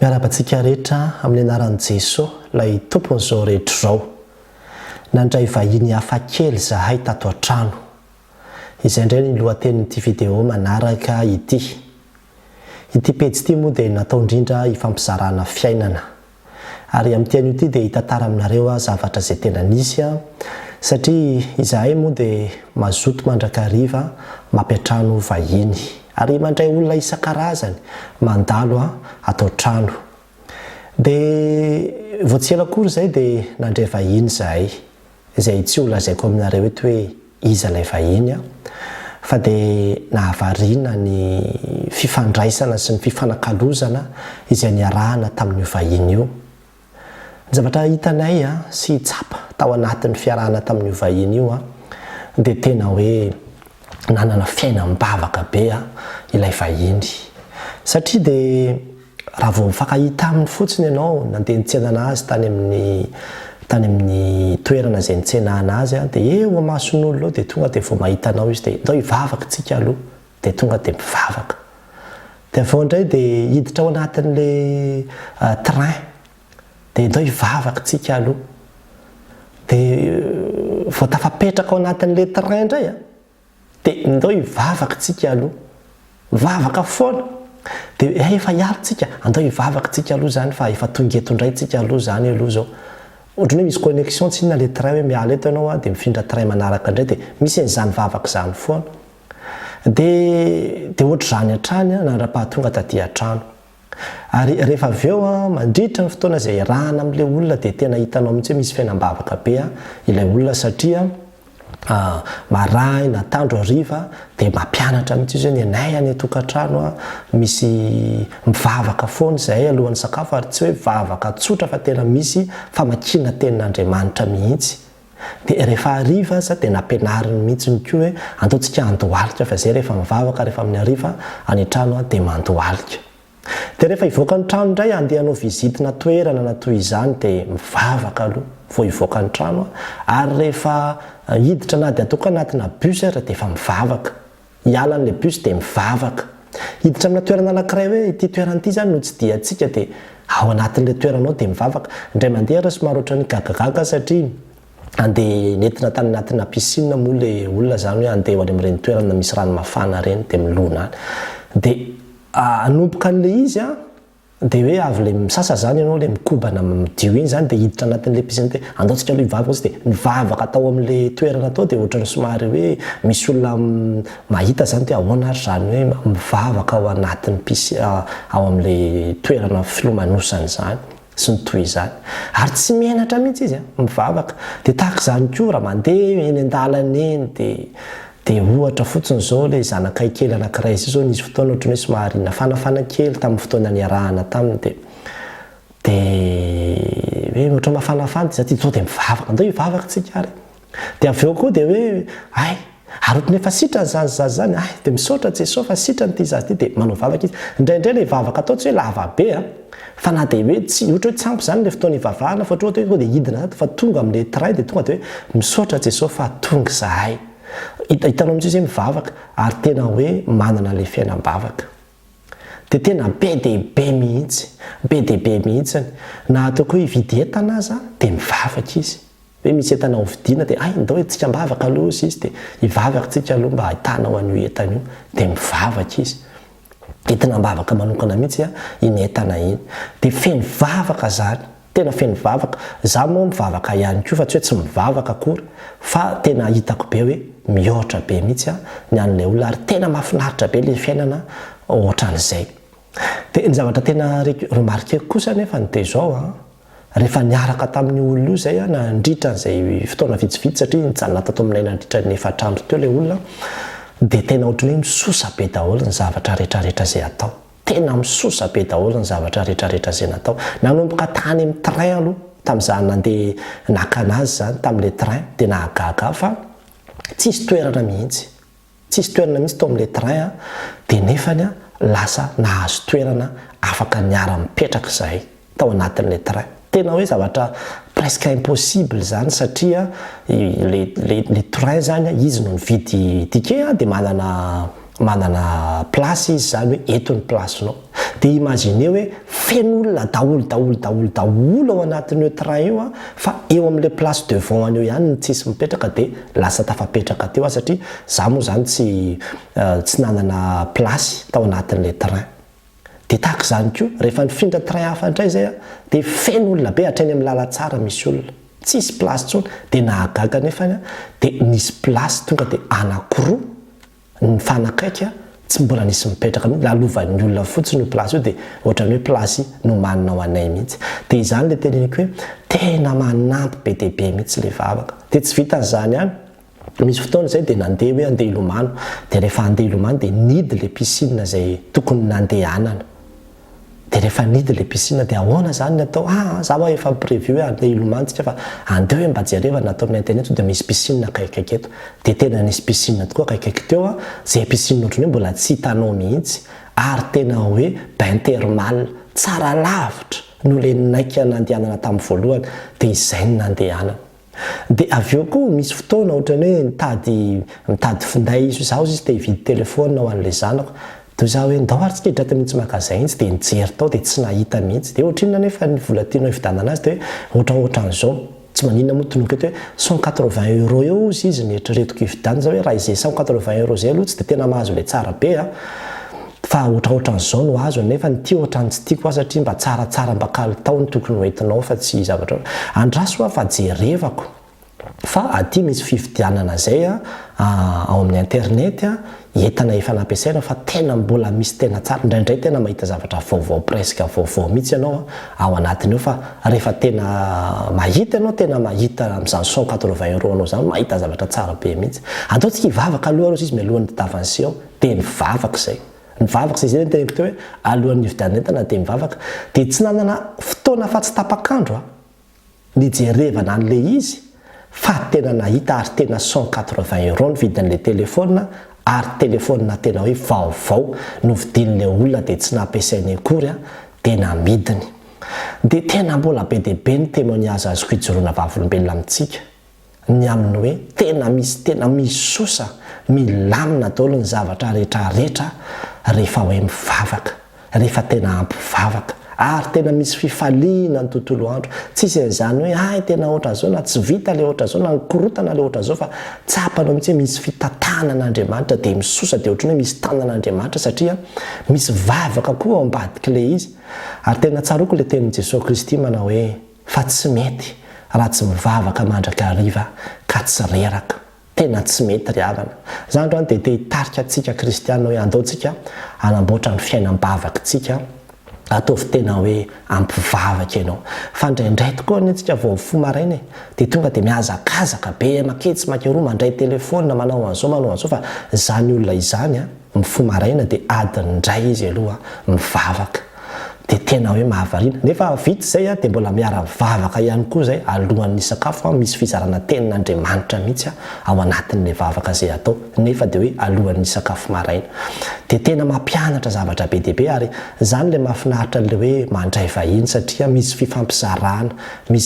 Miarabantsika rehetra amin'ny anaran'i Jesosy ilay tompon'izao rehetra izao. Nandray vahiny hafa kely zahay tato an-trano. Izay indray ny lohatenin'ity vidéo manaraka ity. Ity pejy ity moa dia natao indrindra hifampizarana fiainana. Ary amin'ity anio ity dia hitantara aminareo zavatra izay tena nisy satria izahay moa dia mazoto mandrakariva mampiatrano vahiny. Ary mandray olona isan-karazany mandalo atao trano. Dia voatsy akory izay dia nandray vahiny zahay. Izay tsy ho lazaiko aminareo eto hoe iza ilay vahiny fa dia nahavariana ny fifandraisana sy ny fifanakalozana izay niarahana tamin'io vahiny io. Ny zavatra hitanay sy tsapa tao anatin'ny fiarahana tamin'io vahiny io dia tena hoe nanana fiainam-bavaka be ilay vahiny. Satria dia raha vao mifankahita aminy fotsiny ianao nandeha nitsenana azy tany amin'ny toerana izay nitsenana azy dia eo amason'olona dia tonga dia vao mahita anao izy dia ndao hivavaka tsika aloha dia tonga dia mivavaka. Dia vao indray dia hiditra ao anatin'ilay train dia ndao hivavaka tsika aloha. Dia vao tafapetraka ao anatin'ilay train indray dia ndao hivavaka tsika aloha. Vavaka foana. Dia efa hiaro tsika, andao hivavaka tsika aloha zany fa efa tonga eto indray tsika aloha zany aloha zao. Ohatrany hoe misy connexion tsy inona le train hoe miala eto ianao dia mifindra train manaraka indray dia misy an'izany vavaka izany foana. Dia ohatra izany hatrany nandra-pahatonga taty an-trano. Ary rehefa avy eo mandritra ny fotoana izay rahana amin'ilay olona dia tena hitanao mihitsy hoe misy fiainam-bavaka be ilay olona satria maraina natandro hariva dia mampianatra mihitsy izy hoe ny anay any an-tokantrano misy mivavaka foana zahay alohan'ny sakafo ary tsy hoe vavaka tsotra fa tena misy famakiana tenin'Andriamanitra mihitsy. Dia rehefa hariva aza dia nampianariny mihitsy ny koa hoe andaontsika andohalika fa izay rehefa mivavaka rehefa amin'ny hariva any an-trano dia mandohalika. Dia rehefa hivoaka ny trano indray andehanao vizitina toerana na toy izany dia mivavaka aloha vao hivoaka ny trano ary rehefa hiditra na dia ataoko anatina bus dia efa mivavaka. Hiala n'ilay bus dia mivavaka. Hiditra amina toerana anankiray hoe ity toerana ity zany no tsy dia antsika dia ao anatin'ilay toeranao dia mivavaka. Indray mandeha ary somary ohatran'ny gagagaga satria andeha nentina tany anatina piscine moa ilay olona zany hoe andeha any amin'ireny toerana misy rano mafana ireny dia milona any. Dia anomboka an'ilay izy dia hoe avy ilay misasa zany ianao ilay mikobana midio iny zany dia hiditra anatin'ilay piscine dia andaontsika aloha hivavaka izy dia mivavaka tao amin'ilay toerana tao dia ohatran'ny somary hoe misy olona mahita zany dia ahoana ary zany hoe mivavaka ao anatin'ny piscine ao amin'ilay toerana filomanosany zany sy ny toy izany. Ary tsy mienatra mihitsy izy mivavaka. Dia tahaka izany koa raha mandeha eny an-dalana eny dia ohatra fotsiny izao ilay zanakay kely anankiray izay izao nisy fotoana ohatrany hoe somary nafanafana kely tamin'ny fotoana niarahana taminy dia hoe ohatra mafanafana dia zaty zao dia mivavaka andao hivavaka tsika ary. Dia avy eo koa dia hoe ay ary ohatrany efa sitrany zany zaza zany dia misaotra Jesosy fa sitrany ity zaza ity dia manao vavaka izy. Indraindray ilay vavaka atao tsy hoe lava be fa na dia hoe tsy ohatra hoe tsampy zany ilay fotoana hivavahana fa ohatra hoe dia hidina zato fa tonga amin'ilay train dia tonga dia hoe misaotra Jesosy fa tonga zahay. Hitanao mihitsy hoe mivavaka ary tena hoe manana ilay fiainam-bavaka. Dia tena be dia be mihitsy na ataoko hoe hividy entana aza dia mivavaka izy. Hoe misy entana hovidiana dia ay ndao tsika mivavaka aloha izy dia hivavaka tsika aloha mba hahitanao an'io entana io dia mivavaka izy. Entina mivavaka manokana mihitsy iny entana iny. Dia feno vavaka zany. Tena feno vavaka. Zaho moa mivavaka ihany koa fa tsy hoe tsy mivavaka akory fa tena hitako be hoe mihoatra be mihitsy ny an'ilay olona ary tena mahafinaritra be ilay fiainana ohatran'izay. Dia ny zavatra tena remarqueko kosa nefa dia izao rehefa niaraka tamin'ny olona io izay nandritra an'izay fotoana vitsivitsy satria nijanona tato aminay nandritra ny 4 andro teo ilay olona dia tena ohatrany hoe misosa be daholo ny zavatra rehetrarehetra izay atao. Tena misosa be daholo ny zavatra rehetrarehetra izay natao. Nanomboka tany amin'ny train aloha tamin'izaho nandeha naka anazy zany tamin'ilay train dia nahagaga fa tsisy toerana mihitsy. Tsisy toerana mihitsy tao amin'ilay train dia nefany lasa nahazo toerana afaka niara-mipetraka izahay tao anatin'ilay train. Tena hoe zavatra presque impossible zany satria le train zany izy no nividy ticket dia manana place izy zany hoe eto ny placenao. Dia imaginez hoe feno olona daholo ao anatin'io train io a fa eo amin'le place devant an'eo ihany ny tsisy mipetraka dia lasa tafapetraka teo a satria za moa zany tsy nanana plasy tao anatin'le train dia tahaka izany koa rehefa nifindra train hafa indray zay a dia feno olona be hatrany amin'ny lalatsara misy olona tsisy plasy tsony dia nahagaga nefany a dia nisy plasy tonga dia anakiroa ny fanakaiky tsy mbola nisy mipetraka mihitsy lalovan'ny olona fotsiny io plasy io dia ohatrany hoe plasy no manina ao anay mihitsy dia izany le teneniko hoe tena manampy be dia be mihitsy le vavaka dia tsy vitan'izany ihany misy fotoana zay dia nandeha hoe andeha ilomano dia rehefa andeha ilomano dia nidy le piscine zay tokony nandehanana dia rehefa nidy le piscine dia ahoana zany natao zaho efa prévu hoe andeha ilomanontsika fa andeha hoe mba jereva natao amin'ny internet dia misy piscine akaikaiky eto dia tena nisy piscine tokoa akaikaiky teo zay piscine ohatrany hoe mbola tsy hitanao mihitsy ary tena hoe bain thermal tsara lavitra no le naika nandehanana tamin'ny voalohany dia izay ny nandehanana dia avy eo koa misy fotoana ohatrany hoe mitady finday izy zaho izy dia hividy telefona ho an'le zanako toy za hoe ndao ary tsika hidrata mihitsy makazay intsy dia nijery tao dia tsy nahita mihitsy dia ohatrinona nefa ny vola tianao hividanana azy dia hoe ohatran'izao tsy maninona moa tonoka eto hoe 180 € eo izy izy netretiko hividana za hoe raha izay 180 € zay aloha tsy dia tena mahazo le tsara be fa ohatran'izao no azo nefa ny tia ohatrany tsy tiako satria mba tsaratsara mba kalitao ny tokony hoentinao fa tsy zavatra andraso a fa jerevako fa aty misy fividianana zay ao amin'ny internet entana efa nampiasaina fa tena mbola misy tena tsara indraindray tena mahita zavatra vaovao presque vaovao mihitsy ianao ao anatiny eo fa rehefa tena mahita ianao tena mahita amin'izany 180 € anao zany mahita zavatra tsara be mihitsy ataontsika hivavaka aloha izy mialohan'ny davancy ao dia nivavaka zay nivavaka zay ny teneko teo hoe alohan'ny hividianana entana dia mivavaka dia tsy nanana fotoana fa tsy tapakandro nijerevana an'le izy fa tena nahita ary tena 180 € ny vidin'le telefona ary telefona tena hoe vaovao no vidin'le olona dia tsy nampiasainy akory dia namidiny dia tena mbola be dia be ny témoignage azoko hijoroana vavolombelona amintsika ny aminy hoe tena misosa milamina daholo ny zavatra rehetrarehetra rehefa hoe mivavaka rehefa tena ampivavaka ary tena misy fifaliana ny tontolo andro tsisy an'izany hoe tena ohatran'izao na tsy vita le ohatran'izao na nikorotana le ohatran'izao fa tsapanao mihitsy hoe misy fitantanan'Andriamanitra dia misosa dia ohatrany hoe misy tanan'Andriamanitra satria misy vavaka koa ao ambadika le izy ary tena tsaroko le tenin'i Jesosy Kristy manao hoe fa tsy mety raha tsy mivavaka mandrakariva ka tsy reraka tena tsy mety ry havana zany androany dia hitarika antsika kristianina hoe andaontsika anamboatra ny fiainam-bavakantsika ataovy tena hoe ampivavaka ianao fa indraindray tokoa ny antsika vao fo maraina dia tonga dia mihazakazaka be maketsy makeroa mandray telefona manao an'izao fa zany olona izany mifo maraina dia adiny indray izy aloha mivavaka dia tena hoe mahavariana nefa vita zay dia mbola miara-vavaka ihany koa zay alohan'ny sakafo misy fizarana tenin'Andriamanitra mihitsy ao anatin'le vavaka zay atao nefa dia hoe alohan'ny sakafo maraina dia tena mampianatra zavatra be dia be ary zany le mahafinaritra le hoe mandray vahiny satria misy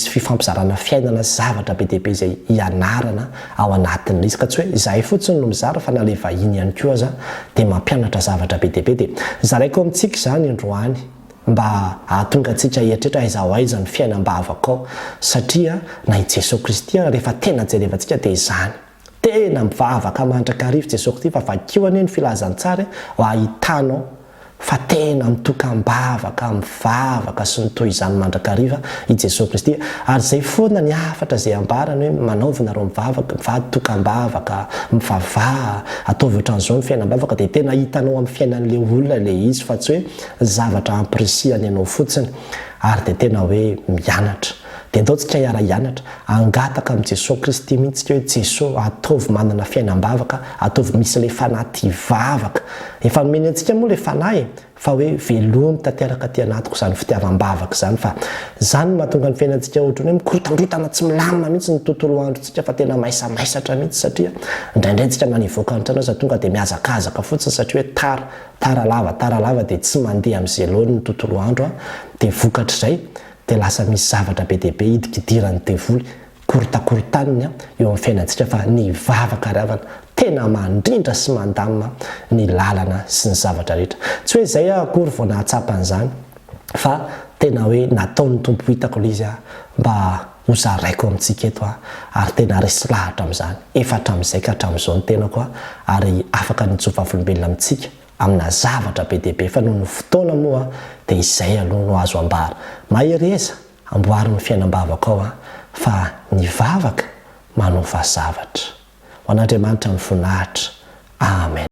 fifampizarana fiainana zavatra be dia be zay ianarana ao anatin'le izy ka tsy hoe izahay fotsiny no mizara fa na le vahiny ihany koa aza dia mampianatra zavatra be dia be dia zaraiko amintsika zany androany mba ahatonga antsika eritrehitra aiza aiza ny fiainam-bavaka ao satria na i Jesosy Kristy rehefa tena jerevantsika dia izany tena mivavaka mandrakariva Jesosy Kristy fa vakeo anie ny filazantsara ho ahitanao fa tena mitokam-bavaka mivavaka sy ny toy izany mandrakariva i Jesosy Kristy ary zay foana ny afatra zay ambarany hoe manaovinareo mivavaka mivady tokam-bavaka mivavaha ataovy ohatran'izao ny fiainam-bavaka dia tena hitanao amin'ny fiainan'le olona le izy fa tsy hoe zavatra ampirisiany ianao fotsiny ary dia tena hoe mianatra dia ataontsika hiara-hianatra angataka amin'ny Jesosy Kristy mihitsy hoe Jesosy ataovy manana fiainam-bavaka ataovy misy le fanahy tia vavaka efa nomeny antsika moa le fanahy fa hoe velomy tanteraka ty anatiko izany fitiavam-bavaka zany fa zany mahatonga ny fiainantsika ohatrany hoe mikorotandrotana tsy milamina mihitsy ny tontolo androntsika fa tena maisamaisatra mihitsy satria indraindray ntsika nanivoaka nitranao za tonga dia mihazakazaka fotsiny satria hoe tara lava dia tsy mandeha amin'izay loany ny tontolo andro dia vokatra izay dia lasa misy zavatra be dia be hidikidirany devoly korotakorotaniny eo amin'ny fiainantsika fa ny vavaka ry havana tena mandrindra sy mandamina ny lalana sy ny zavatra rehetra tsy hoe izay akory vao nahatsapan'izany fa tena hoe nataony tompo hitako izy mba hozaraiko amintsika eto ary tena resy lahatra amin'izany efatra amin'izay ka hatramin'izao ny tenako ary afaka nitsofa volombelona amintsika amina zavatra be deaibe fa noho ny fotoana moa dia izay aloha no azo ambara mahereza amboary ny fiainam-bavaka ao fa ny vavaka manao fahazavatra ho an'Andriamanitra ny voninahitra. Amen.